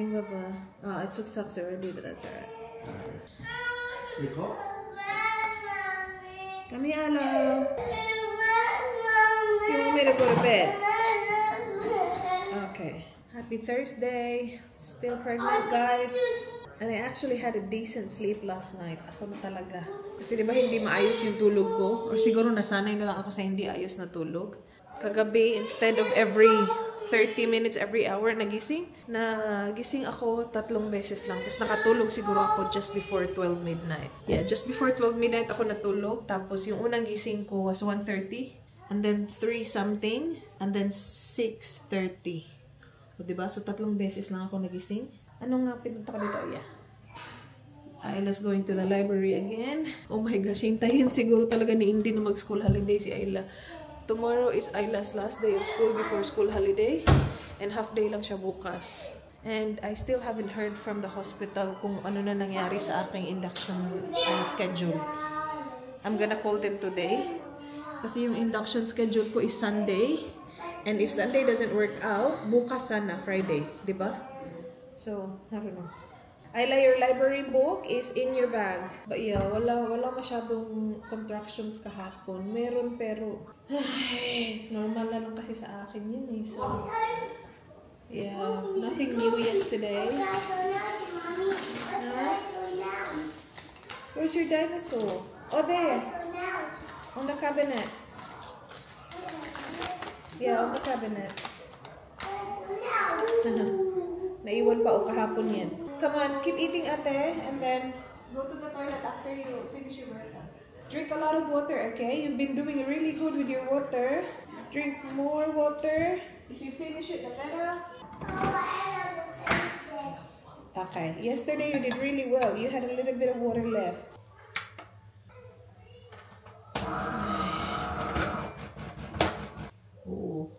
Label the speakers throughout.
Speaker 1: morning, Baba. Oh, I took socks already, but that's alright.
Speaker 2: You cold?
Speaker 1: Come here, hello. You want me to go to bed? Okay. Happy Thursday. Still pregnant, guys. And I actually had a decent sleep last night. Ako na talaga. Kasi diba hindi maayos yung tulog ko? Or siguro nasanay na lang ako sa hindi ayos na tulog. Kagabi, instead of every 30 minutes, every hour nagising ako 3 beses lang. Tapos nakatulog siguro ako just before 12 midnight. Yeah, just before 12 midnight ako natulog. Tapos yung unang gising ko was 1:30. And then 3 something. And then 6:30. O diba? So 3 beses lang ako nagising. Ano nga pinunta ko dito? Yeah. Ayla's going to the library again. Oh my gosh, hintayin siguro talaga ni Indy na mag-school holiday si Ayla. Tomorrow is Ayla's last day of school before school holiday. And half day lang siya bukas. And I still haven't heard from the hospital kung ano na nangyari sa aking induction schedule. I'm gonna call them today. Kasi yung induction schedule ko is Sunday. And if Sunday doesn't work out, bukas sana, Friday. Diba? So, I don't know. Ayla, your library book is in your bag. But yeah, wala masyadong contractions kahapon. Meron pero, ay, normal na lang kasi sa akin yun eh. So, yeah, nothing new yesterday. Where's your dinosaur? Oh, there. On the cabinet. Yeah, on the cabinet. Naiwan pa o kahapon yan. Come on, keep eating, ate, and then go to the toilet after you finish your breakfast. Drink a lot of water, okay? You've been doing really good with your water. Drink more water. If you finish it, the better. Okay, yesterday you did really well. You had a little bit of water left. Oh,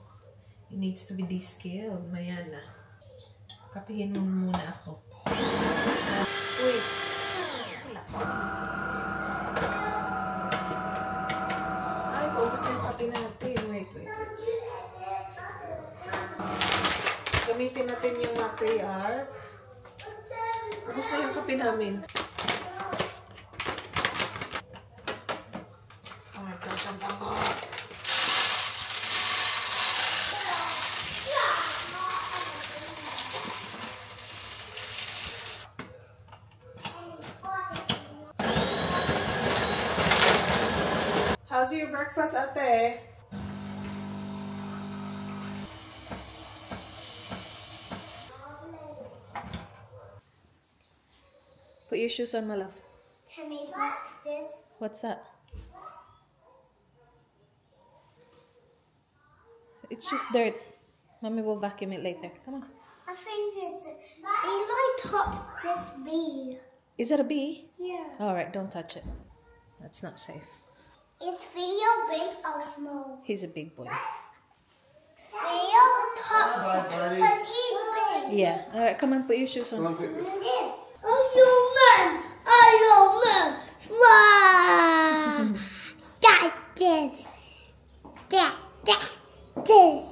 Speaker 1: it needs to be descaled, Mayana. Kapihin mo muna ako. Uy! Ay, paubos na yung kape natin. Wait. Gamitin natin yung latte art. Paubos na yung kape namin. How's your breakfast, ate? Put your shoes on, my love.
Speaker 3: Can I box this?
Speaker 1: What's that? It's just dirt. Mommy will vacuum it later. Come on.
Speaker 3: I think it's Eli tops this bee.
Speaker 1: Is that a bee?
Speaker 3: Yeah.
Speaker 1: Alright, don't touch it. That's not safe.
Speaker 3: Is Theo big or small?
Speaker 1: He's a big boy.
Speaker 3: Theo tops because he's big.
Speaker 1: Yeah. Alright, come on, put your shoes on.
Speaker 3: Iron Man! Iron Man! Wow! That's this. This.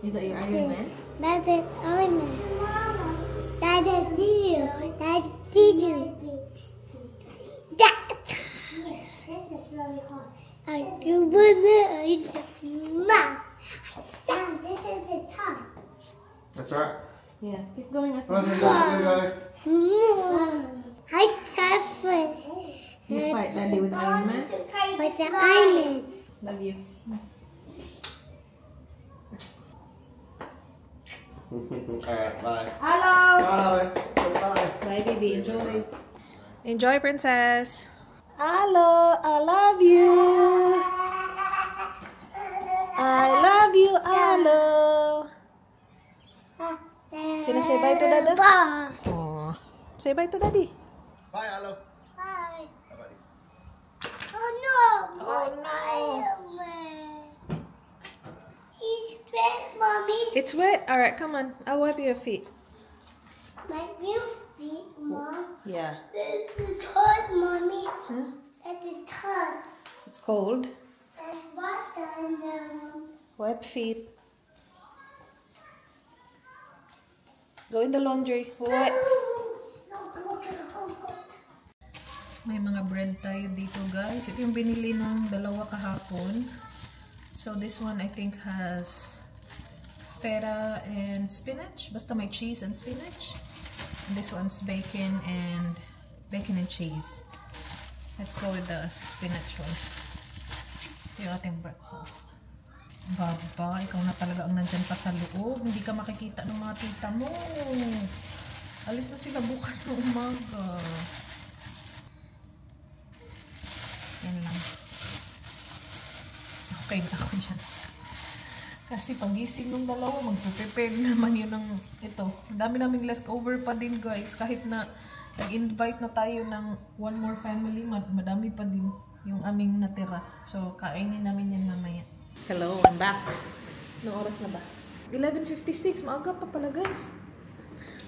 Speaker 1: Is that your Iron Man?
Speaker 3: That's it, Iron Man. That's a video. That's video. That. This is really hard. Iron Man. This is the top.
Speaker 2: That's right.
Speaker 1: Yeah, keep going.
Speaker 3: I tough it.
Speaker 1: You fight Daddy with Iron Man?
Speaker 3: With the Iron Man.
Speaker 1: Love you.
Speaker 2: Alright, bye.
Speaker 1: Hello!
Speaker 2: Bye. Bye.
Speaker 1: Bye, baby. Enjoy. Enjoy, princess. Hello, I love you. I love you, hello. Should I say bye to Dada?
Speaker 3: Bye.
Speaker 1: Oh, say bye to Daddy.
Speaker 2: Bye, hello.
Speaker 3: Bye.
Speaker 2: Bye, buddy.
Speaker 3: Oh no!
Speaker 1: Oh, no.
Speaker 3: Iron Man. He's wet, Mommy.
Speaker 1: It's wet. All right, come on. I'll wipe your feet.
Speaker 3: My real feet, Mom.
Speaker 1: Yeah.
Speaker 3: This is hot, Mommy.
Speaker 1: Huh?
Speaker 3: That is hot.
Speaker 1: It's cold.
Speaker 3: There's water in there, Mom.
Speaker 1: Wipe feet. Go in the laundry. What? May mga bread tayo dito, guys. Ito yung binili ng dalawa kahapon. So this one I think has feta and spinach. Basta may cheese and spinach. And this one's bacon and cheese. Let's go with the spinach one. Ito yung ating breakfast. Baba, ikaw na talaga ang nandyan pa sa loob. Hindi ka makikita ng mga tita mo. Alis na sila bukas ng umaga. Yan lang. Okay na ako dyan. Kasi pagising ng dalawa, mag-prepare naman yun ng ito. Dami naming leftover pa din, guys. Kahit na nag-invite na tayo ng one more family, madami pa din yung aming natira. So, kainin namin yan mamaya. Hello, I'm back. Anong oras na ba? 11:56. Maaga pa pala, guys.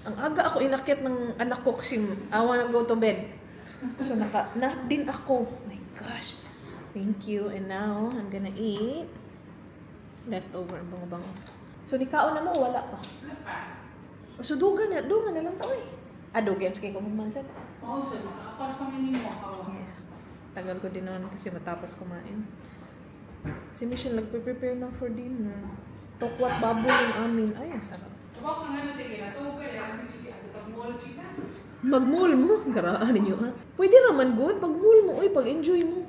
Speaker 1: Ang aga ako inakyat ng anak ko kasi I wanna go to bed. So, naka-nap din ako. Oh my gosh. Thank you. And now, I'm gonna eat leftover. Bango-bango. So, nikaon na mo, wala pa? So, duga na lang tao eh. Games kayo kung magmansan.
Speaker 4: Oo, sir. Makakapas kami mo.
Speaker 1: Yeah. Tagal ko din naman kasi matapos kumain. Si Michelle nagpe-prepare na for dinner. Tokwat baboy yung amin. Ay, ang sarap. Mag-mall mo? Garaan ninyo ha? Pwede naman good. Pag-mall mo. Uy, pag-enjoy mo.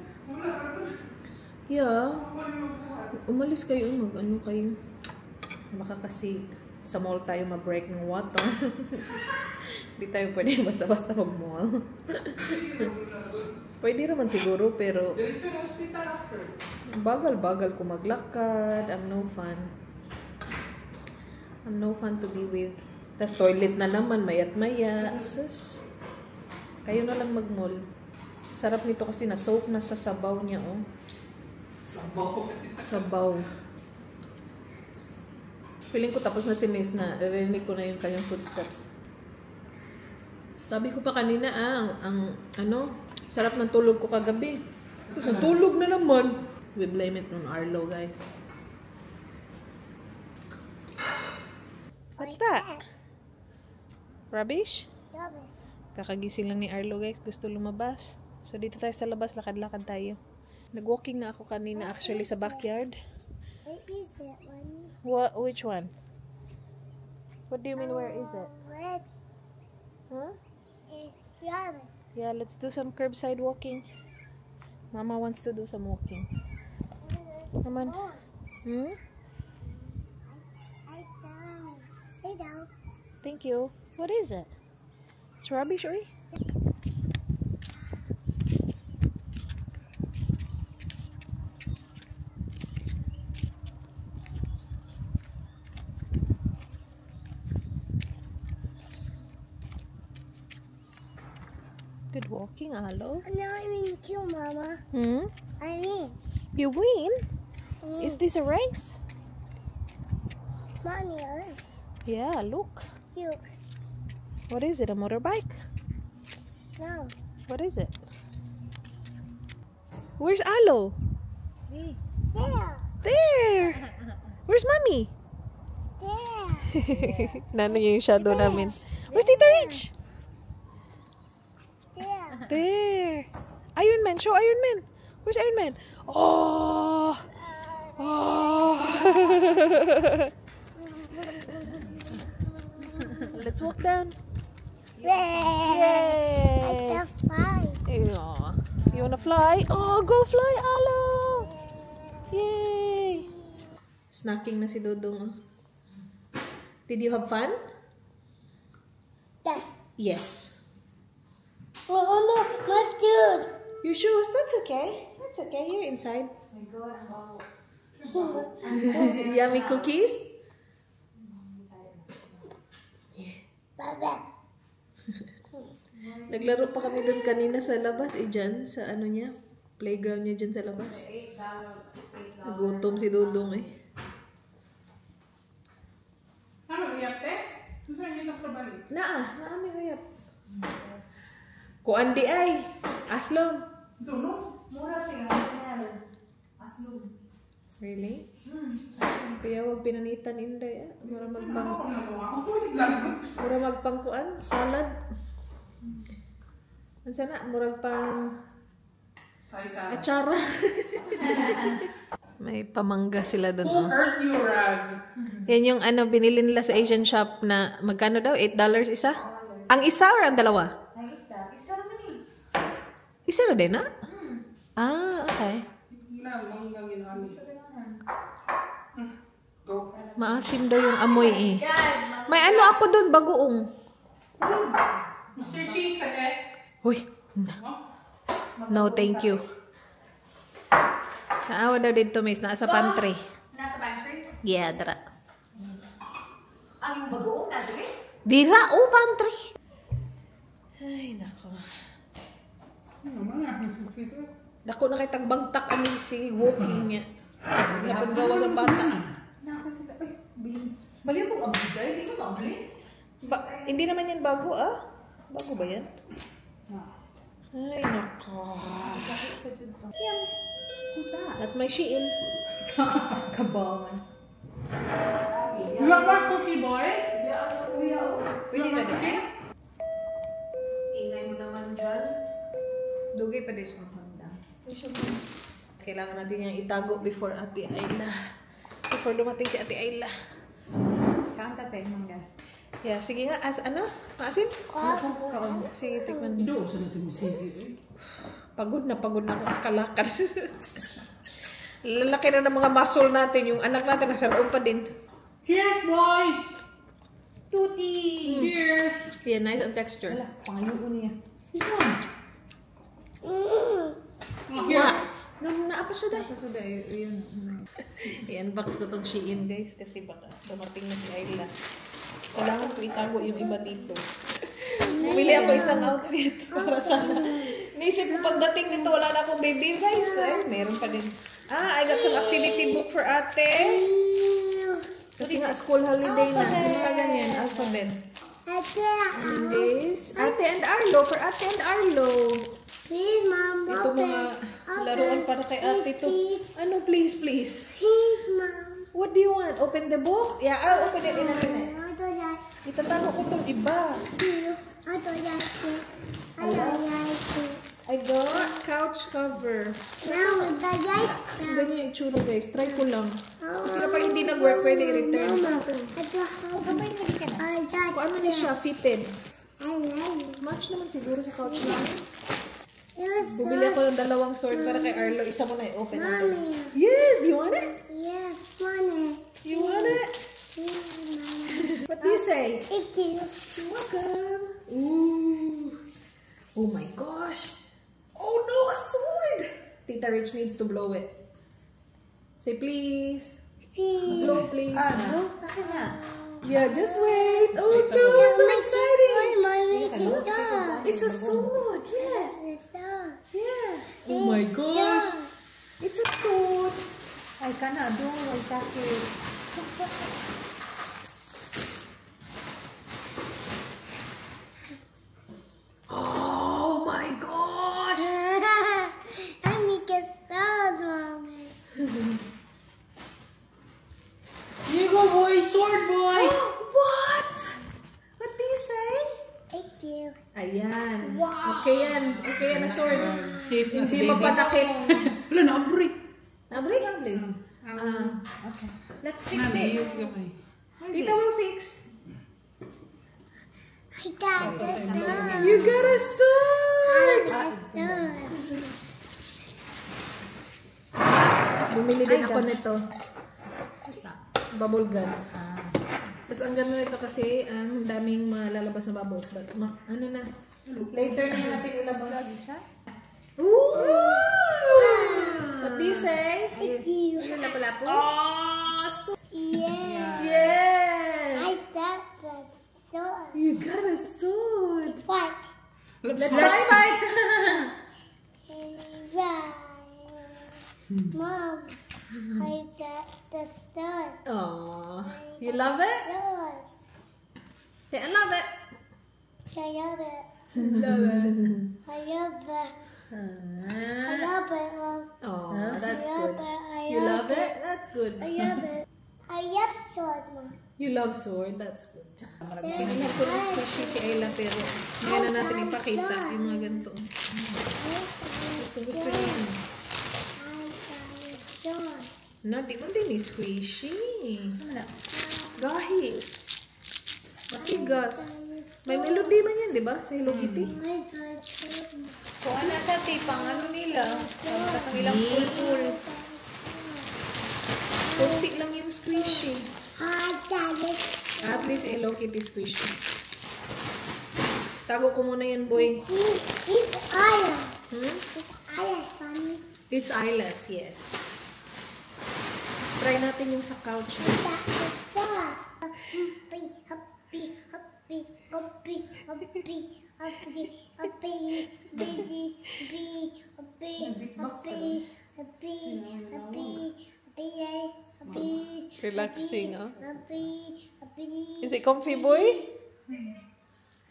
Speaker 1: Yeah. Umalis kayo. Mag-ano kayo. Baka kasi sa mall tayo ma-break ng water. Hindi tayo pwede basta-basta mag-mall. Pwede naman siguro, pero bagal-bagal ko maglakad. I'm no fun. I'm no fun to be with. Tas toilet na naman, mayat-maya. Sus. Kayo na lang mag-mall. Sarap nito kasi na-soak na sa sabaw niya, oh. Sabaw. Feeling ko tapos na si Miss na narinig ko na yung kanyang footsteps. Sabi ko pa kanina, sarap ng tulog ko kagabi. Tapos tulog na naman. We blame it on Arlo, guys. What's that? Rubbish?
Speaker 3: Rubbish.
Speaker 1: Kakagising lang ni Arlo, guys. Gusto lumabas. So, dito tayo sa labas. Lakad-lakad tayo. Nag-walking na ako kanina actually sa backyard.
Speaker 3: Where is it, Mommy?
Speaker 1: Which one? What do you mean, where is it?
Speaker 3: Red.
Speaker 1: Huh?
Speaker 3: It's rabbit.
Speaker 1: Yeah, let's do some curbside walking. Mama wants to do some walking. Come on. Hmm?
Speaker 3: I down. Hey down.
Speaker 1: Thank you. What is it? It's rubbish, oi? Good walking, Alo.
Speaker 3: No, I mean you, Mama.
Speaker 1: Hmm?
Speaker 3: I mean.
Speaker 1: You win?
Speaker 3: I mean
Speaker 1: Is this a race?
Speaker 3: Mommy, look.
Speaker 1: Yeah, look.
Speaker 3: You.
Speaker 1: What is it? A motorbike?
Speaker 3: No.
Speaker 1: What is it? Where's Alo?
Speaker 3: There.
Speaker 1: There! Where's Mommy?
Speaker 3: There.
Speaker 1: Nano yung shadow namin. Where's Tita Rich?
Speaker 3: There.
Speaker 1: There. Iron Man. Show Iron Man. Where's Iron Man? Oh. Oh. Let's walk down.
Speaker 3: Yay. I
Speaker 1: Yay.
Speaker 3: can fly.
Speaker 1: Aw. You wanna fly? Oh, go fly, Alo. Yay. Snacking na si Dodong. Did you have fun?
Speaker 3: Yeah.
Speaker 1: Yes.
Speaker 3: Oh no, my shoes.
Speaker 1: Your shoes? That's okay. That's okay. You're inside. Yummy cookies?
Speaker 3: Baba.
Speaker 1: Naglaro pa kami doon kanina sa labas dyan, sa ano niya, playground niya dyan sa labas. Nagutom si Dudong eh.
Speaker 4: Ano, iyak te? Gusto niyo ito sa balik?
Speaker 1: Naami huyap. Kuan di ay, aslong.
Speaker 4: Ito, no?
Speaker 5: Mura siya, mahal. Aslog.
Speaker 1: Really? Kaya wag pinanitan inday ah. Para magbang.
Speaker 4: Ako nagawa ko. Pwede lagot.
Speaker 1: Mura magpangkuan, salad. Ano sana? Murag pang
Speaker 4: Tayo sa...
Speaker 1: atsara. May pamangga sila doon.
Speaker 4: Who hurt you, Raz?
Speaker 1: Yan yung ano, binili nila sa Asian shop na magkano daw? $8 isa? Ang isa or ang dalawa?
Speaker 5: Ang isa. Isa naman eh.
Speaker 1: Isa na din na? Ah, okay.
Speaker 4: Na, manggang ginamit. Go.
Speaker 1: Maasim daw yung amoy eh.
Speaker 5: Yan.
Speaker 1: May ano ako doon, bagoong.
Speaker 4: Mr. Cheese, okay?
Speaker 1: Uy, no thank you. Naawa daw dito, miss. Nasa pantry.
Speaker 5: Nasa pantry?
Speaker 1: Yeah, dara.
Speaker 5: Ang bagoong na, sige?
Speaker 1: Dira, oh, pantry. Ay, nako. Dako na kay tagbagtak ani si walking niya. Napon gawa sa bata.
Speaker 5: Nako sa... Uy, bali akong abigay. Hindi ka maabli?
Speaker 1: Hindi naman yan bago, ah. Bago ba yan? Ay, nako.
Speaker 5: Yan. Who's that?
Speaker 1: That's my Shein.
Speaker 5: Kabawan.
Speaker 4: You want more cookie, boy?
Speaker 5: Pwede ba din eh?
Speaker 1: Ingay mo naman dyan.
Speaker 5: Dugay pa din siyang handa.
Speaker 1: Kailangan natin yung itago before Ate Ayla. Before dumating si Ate Ayla.
Speaker 5: Kanta tayo mangga.
Speaker 1: Yeah, sige nga. Ano? Maasim?
Speaker 5: Kaon.
Speaker 1: Sige, tikman.
Speaker 4: Ido, sana si Mrs.
Speaker 1: Pagod na ako kalakad. Lalaki na ng mga muscle natin. Yung anak natin nasa loob pa din.
Speaker 4: Cheers, boy!
Speaker 5: Tuti!
Speaker 4: Cheers!
Speaker 1: Yeah, nice on texture.
Speaker 5: Wala, pangayon niya.
Speaker 1: What? Naapa siya dahil.
Speaker 5: Kaso dahil, yun.
Speaker 1: I-unbox ko tong Shein, guys. Kasi baka dumating na si Ayla. Kailangan ko itago yung iba dito. Bumili ako isang outfit para sana. Naisip ko pagdating nito, wala na akong baby guys. Ay, meron pa din. I got some activity book for ate. Kasi nga school holiday na. Yung mga ganyan, alphabet. And this, Ate and Arlo, for Ate and Arlo.
Speaker 3: Please, Mom.
Speaker 1: Ito mga laruan para kay ate to. Ano, please, please.
Speaker 3: Please, Mom.
Speaker 1: What do you want? Open the book? Yeah, I'll open it in a minute.
Speaker 3: I don't like
Speaker 1: Itatago ko itong iba.
Speaker 3: you. I don't like it. I don't like it.
Speaker 1: I got couch cover.
Speaker 3: Now, I don't like it.
Speaker 1: Ganyan yung itsura guys. Try ko lang. Kasi kapag hindi nag-work, pwede i-return. Kung ano na siya, fitted.
Speaker 3: I like it.
Speaker 1: Match naman siguro sa couch lang.
Speaker 3: It was
Speaker 1: Bumili ako ng dalawang sword para kay Arlo. Isa mo na i-open natin.
Speaker 3: Mommy.
Speaker 1: Yes! Do you want it?
Speaker 3: Yes, Mommy.
Speaker 1: You want it?
Speaker 3: Yes, Mommy.
Speaker 1: What do you say?
Speaker 3: Thank you.
Speaker 1: You're welcome. Ooh. Oh my gosh. Oh no, a sword! Tita Rich needs to blow it. Say please.
Speaker 3: Please.
Speaker 1: Blow please.
Speaker 5: Ano? Akin na.
Speaker 1: Yeah, just wait. Oh no, so exciting.
Speaker 3: Mommy, it's a
Speaker 1: It's a sword. Yes. Yeah. Oh my gosh. It's a sword.
Speaker 5: Ay, kana. Doon. Ay, sakit.
Speaker 1: Oh my gosh.
Speaker 3: I make it sound, Mommy.
Speaker 4: Here you go, boy! Sword, boy!
Speaker 1: What? What do you say?
Speaker 3: Thank you.
Speaker 1: Ayan. Wow. Okay yan. Okay yan na sword.
Speaker 4: Safe na si
Speaker 1: Hindi
Speaker 4: baby.
Speaker 1: mapanakit.
Speaker 4: Wala na, abri.
Speaker 1: Nabri?
Speaker 5: Okay. Let's fix
Speaker 4: Na,
Speaker 5: it.
Speaker 4: nag-use ka pa eh.
Speaker 1: Tita will fix.
Speaker 3: I got this done.
Speaker 1: You got a
Speaker 3: I
Speaker 1: sword!
Speaker 3: got done.
Speaker 1: Bumili din ako
Speaker 5: gosh.
Speaker 1: nito. Bubble gun. Tapos ang ganda nito kasi ang daming malalabas na bubbles. But ano na? Later na natin ilabas. Ooh! What do you say?
Speaker 3: Thank you.
Speaker 5: Ano lapu-lapu?
Speaker 1: Oh, so
Speaker 3: Yeah. I
Speaker 1: yes!
Speaker 3: got the sword.
Speaker 1: You got a sword.
Speaker 3: It's white.
Speaker 1: Let's
Speaker 5: Let's fight!
Speaker 3: Right. Mom, I got the sword.
Speaker 1: Oh, you love it?
Speaker 3: Sword.
Speaker 1: Say, I love it.
Speaker 3: I love it.
Speaker 5: Love it.
Speaker 3: I love it. I
Speaker 1: Ah.
Speaker 3: love it, Mom.
Speaker 1: Oh,
Speaker 3: I
Speaker 1: that's
Speaker 3: love
Speaker 1: good.
Speaker 3: it. I
Speaker 1: You love
Speaker 3: love
Speaker 1: it? That's good.
Speaker 3: I love it. I love sword, Mom.
Speaker 1: You love sword? That's good. Pinanap ko ng squishy si Ayla pero ngayon na natin ipakita yung mga ganito. Gusto niya yun. Di mo din squishy. Gahi. Matigas. May melody man yan, di ba? Sa Hello Kitty.
Speaker 5: Kung ano siya, tipang ano nila. Ang ilang pul-pul.
Speaker 1: Kunti lang yung squishy. At least Hello Kitty squishy. Tago ko muna yan, boy.
Speaker 3: It's Aya.
Speaker 1: Hmm?
Speaker 3: It's Aya's funny.
Speaker 1: It's eyeless, yes. Try natin yung sa couch. Relaxing, huh? Is it comfy, boy?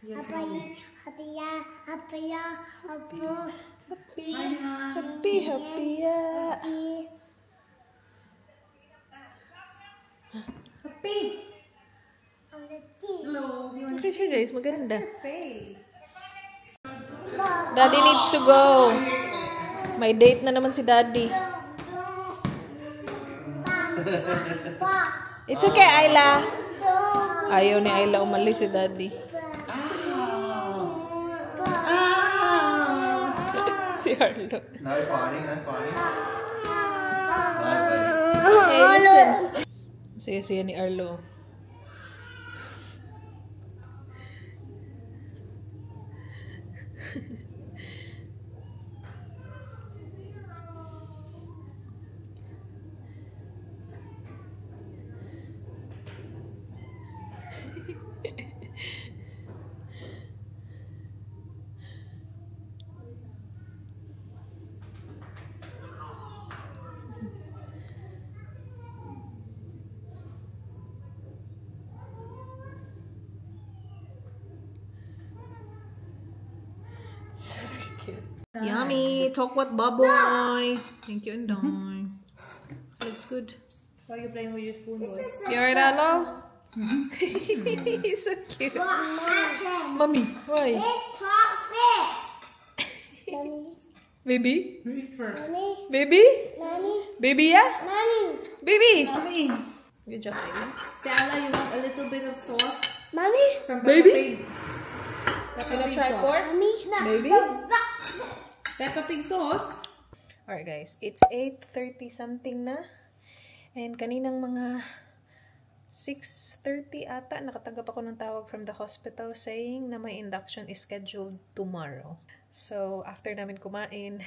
Speaker 1: Happy, yeah. Okay siya, guys. Maganda. Daddy needs to go. May date na naman si Daddy. It's okay, Ayla. Ayaw ni Ayla umalis si Daddy. Si Arlo.
Speaker 2: No fighting, no fighting.
Speaker 1: Hey, listen. Siya ni Arlo. Yummy! Talk what baboy! Thank you, Indoy. Looks good.
Speaker 5: Why are you playing with your spoon, boy?
Speaker 1: You alright, Arlo? He's so cute. Mommy, why?
Speaker 3: It's toxic. Mommy,
Speaker 1: Baby?
Speaker 3: mommy,
Speaker 1: Baby?
Speaker 3: mommy,
Speaker 1: Baby, yeah?
Speaker 3: mommy,
Speaker 1: Baby! Good job, baby.
Speaker 5: Stella, you want a little bit of sauce
Speaker 3: mommy,
Speaker 5: from
Speaker 1: Baby?
Speaker 5: Peppa Pig? Peppa
Speaker 1: Wanna
Speaker 5: Pig
Speaker 1: try
Speaker 5: sauce.
Speaker 1: pork?
Speaker 3: mommy,
Speaker 1: Baby?
Speaker 5: Peppa Pig sauce?
Speaker 1: Alright guys, it's 8:30 something na. And kaninang mga 6:30 ata, nakatanggap ako ng tawag from the hospital saying na my induction is scheduled tomorrow. So, after namin kumain,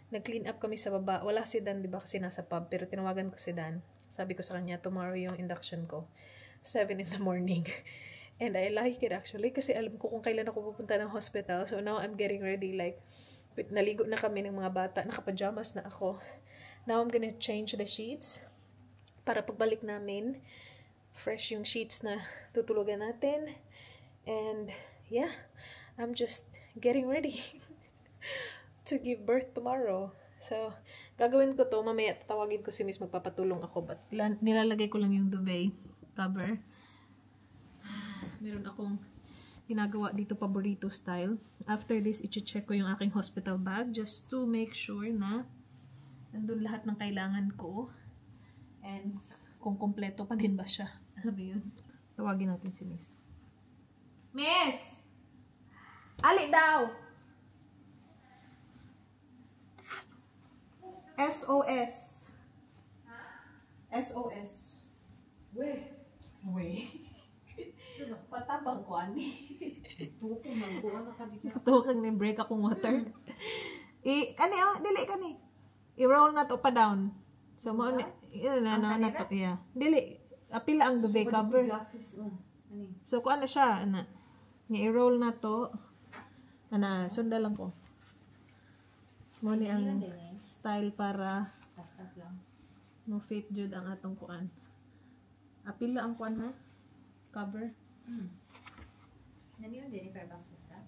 Speaker 1: nag-clean up kami sa baba. Wala si Dan, di ba, kasi nasa pub. Pero tinawagan ko si Dan. Sabi ko sa kanya, tomorrow yung induction ko. 7 in the morning. And I like it actually kasi alam ko kung kailan ako pupunta ng hospital. So now I'm getting ready. Like, naligo na kami ng mga bata. Nakapajamas na ako. Now I'm gonna change the sheets. Para pagbalik namin, fresh yung sheets na tutulugan natin. And yeah, I'm just getting ready to give birth tomorrow. So, gagawin ko to. Mamaya tatawagin ko si Miss, magpapatulong ako. But nilalagay ko lang yung duvet cover. Meron akong ginagawa dito paborito style. After this, i-check ko yung aking hospital bag just to make sure na nandun lahat ng kailangan ko. And kung kompleto pa din ba siya. Alam mo yun? Tawagin natin si Miss. Miss! Ali daw! SOS. SOS. We. Patabang ko, ani. Tukang na break akong water. Dili kani. I-roll na to pa down. So, mo na to. Yeah. Dili. Apila ang duvet cover. So, kung ano siya, i-roll na to. Sunda lang ko. Mo ni ang style para no fit jud ang atong kuan. Apila ang kuan ha? Cover.
Speaker 5: Naniyo din para basket ka?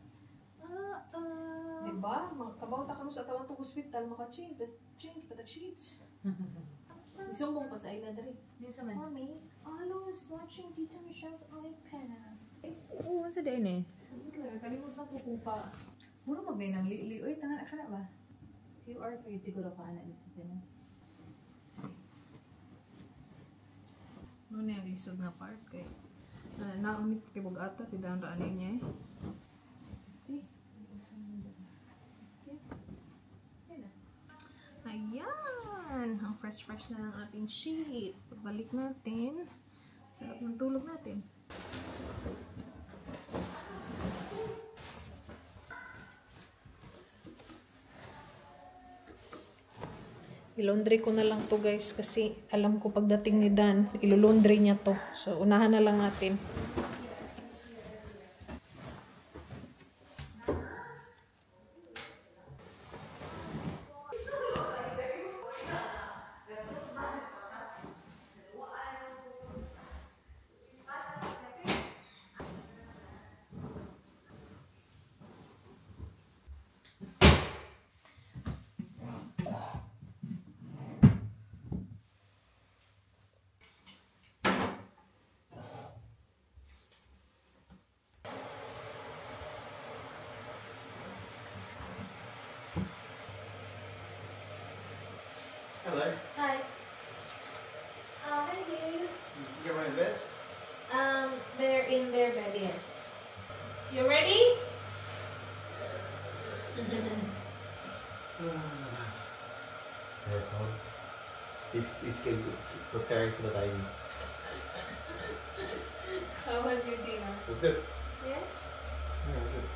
Speaker 1: Diba? Kabaw ta kamo sa tawang to hospital maka-change, but change pa sheets. Isumbong pa sa ila dali.
Speaker 5: Dito man.
Speaker 1: Mommy, Alo is watching Tita Michelle's iPad.
Speaker 5: Oo, sa din eh.
Speaker 1: Kalimutan ko kung pa. Muro magbay ng li. Uy, tangan ka na ba?
Speaker 5: Few hours yun siguro ka na dito na.
Speaker 1: Ano na yung lisod na part kay naunit tibog ata si Dan Raanin niya eh. Ayan! Ang fresh na ang ating sheet. Pagbalik natin. Sarap ng tulog natin. Ilondry ko na lang to guys kasi alam ko pagdating ni Dan, ilulondry niya to. So, unahan na lang natin.
Speaker 2: Hello.
Speaker 5: Hi. Thank you.
Speaker 2: You get ready to bed?
Speaker 5: They're in their bed, yes. You ready?
Speaker 2: Very cold. He's getting preparing for the baby.
Speaker 5: How was your dinner?
Speaker 2: It was good.
Speaker 5: Yeah?
Speaker 2: Yeah, it was good.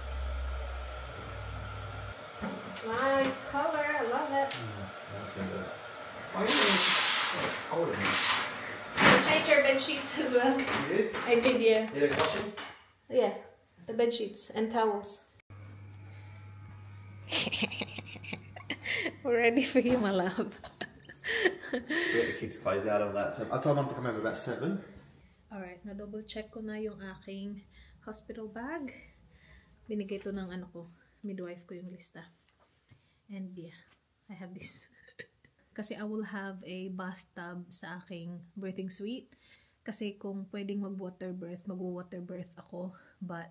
Speaker 5: Nice color. I love it.
Speaker 2: That's really good. Why are you cold in here?
Speaker 5: I changed your bed sheets as well.
Speaker 2: You did?
Speaker 5: I did, yeah.
Speaker 2: You did washing?
Speaker 5: Yeah, the bed sheets and towels.
Speaker 1: We're ready for you, my love.
Speaker 2: We get the kids' clothes out of that. So I told Mum to come home about 7.
Speaker 1: Alright, na-double check ko na yung aking hospital bag. Binigay to ng ano ko, midwife ko yung lista. And yeah, I have this. Kasi I will have a bathtub sa aking birthing suite. Kasi kung pwedeng mag-water birth, mag-water birth ako. But,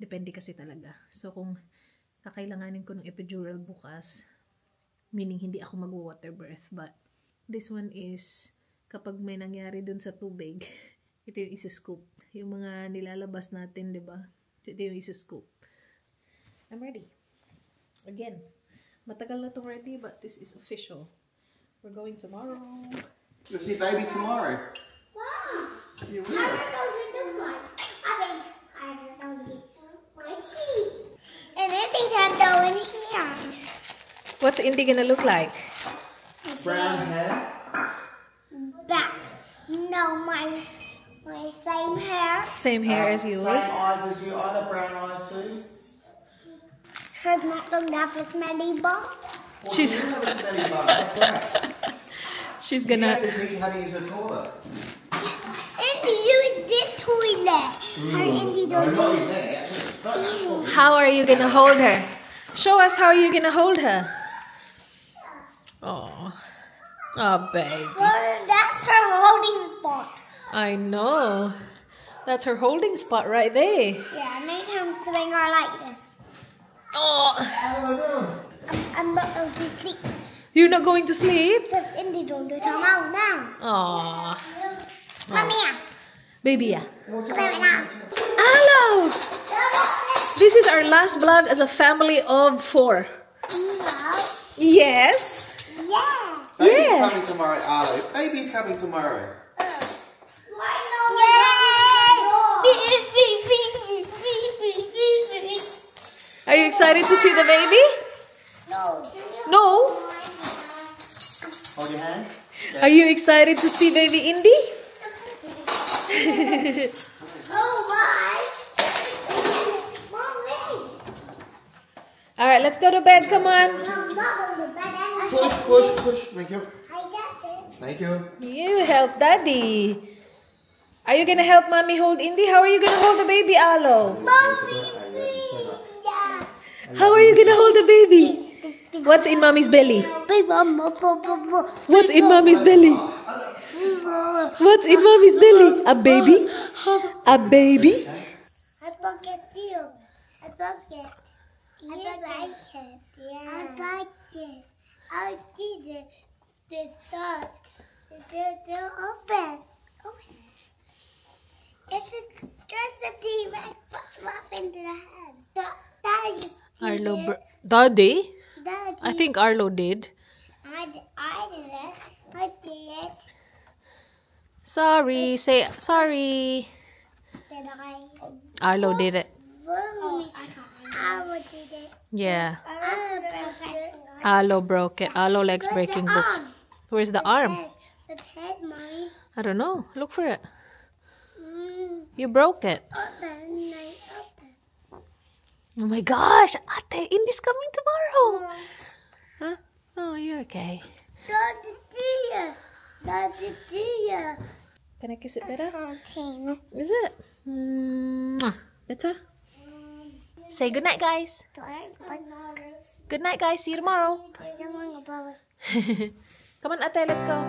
Speaker 1: depende kasi talaga. So kung kakailanganin ko ng epidural bukas, meaning hindi ako mag-water birth. But, this one is, kapag may nangyari dun sa tubig, ito yung isuscoop. Yung mga nilalabas natin, di ba? Ito yung isuscoop. I'm ready. Again, matagal na itong ready, but this is official. We're going tomorrow.
Speaker 2: You'll see baby tomorrow.
Speaker 3: Wow.
Speaker 2: You
Speaker 3: How
Speaker 2: will.
Speaker 3: does it look like? I don't know my teeth. And I think I'll go in here.
Speaker 1: What's Indy gonna look like?
Speaker 2: Brown hair.
Speaker 3: Back. No, my same hair.
Speaker 1: Same hair as yours.
Speaker 2: Same eyes as you. I have brown eyes too.
Speaker 3: Hers not look like a smelly bum.
Speaker 2: Well,
Speaker 1: She's-
Speaker 2: you have a smelly bum. That's right.
Speaker 1: She's
Speaker 2: You have
Speaker 1: gonna...
Speaker 2: to teach her how to use a toilet.
Speaker 3: Indy, use this toilet. Her Indy
Speaker 2: No,
Speaker 3: don't
Speaker 2: not in there. Not
Speaker 1: How are you gonna hold her? Show us how you're gonna hold her. Oh. Oh, baby.
Speaker 3: Well, that's her holding spot.
Speaker 1: I know. That's her holding spot right there.
Speaker 3: Yeah, anytime swing her like this.
Speaker 1: Oh.
Speaker 3: I'm not going to sleep.
Speaker 1: You're not going to sleep?
Speaker 3: Says Indy don't do come out now.
Speaker 1: Oh.
Speaker 3: Come here.
Speaker 1: Baby, yeah.
Speaker 3: Come here now.
Speaker 1: Hello! This is our last vlog as a family of 4. Yes.
Speaker 3: Yeah.
Speaker 2: Baby's
Speaker 1: Yeah.
Speaker 2: coming tomorrow, Arlo. Baby's coming tomorrow.
Speaker 1: Are you excited to see the baby?
Speaker 3: No.
Speaker 1: No?
Speaker 2: Hold your hand.
Speaker 1: Are you excited to see baby Indy?
Speaker 3: Oh, why? Mommy.
Speaker 1: Alright, let's go to bed. Come on.
Speaker 3: I'm not going to bed anymore.
Speaker 2: Push, push, push. Thank you.
Speaker 3: I got it.
Speaker 2: Thank you.
Speaker 1: You help daddy. Are you gonna help mommy hold Indy? How are you gonna hold the baby, Alo?
Speaker 3: Mommy, please. Yeah.
Speaker 1: How are you gonna hold the baby? What's in mommy's belly?
Speaker 3: Big mama,
Speaker 1: What's in mommy's belly? What's in mommy's belly? A baby? A baby?
Speaker 3: I forget you. I forget. You like it. Yeah. I like it. I did it. The stars. They're open. Open. It's a T-Rex. What happened to the head? Daddy.
Speaker 1: Arlo, Daddy?
Speaker 3: Daddy.
Speaker 1: I think Arlo did.
Speaker 3: I did it. I did it.
Speaker 1: Sorry, say sorry.
Speaker 3: Did I?
Speaker 1: Arlo did it.
Speaker 3: Oh, I did it.
Speaker 1: Yeah.
Speaker 3: I broke it.
Speaker 1: Arlo broke it. Arlo likes breaking books. Where's the arm?
Speaker 3: The head, mommy.
Speaker 1: I don't know. Look for it. You broke it.
Speaker 3: Open.
Speaker 1: Oh my gosh, Ate, Indy's coming tomorrow. Huh? Oh, you're okay.
Speaker 3: Daddy, dear.
Speaker 1: Can I kiss it better?
Speaker 3: Fountain.
Speaker 1: Is it? Better? Say goodnight, guys. Good night, guys. See you tomorrow. Come on, Ate, let's go.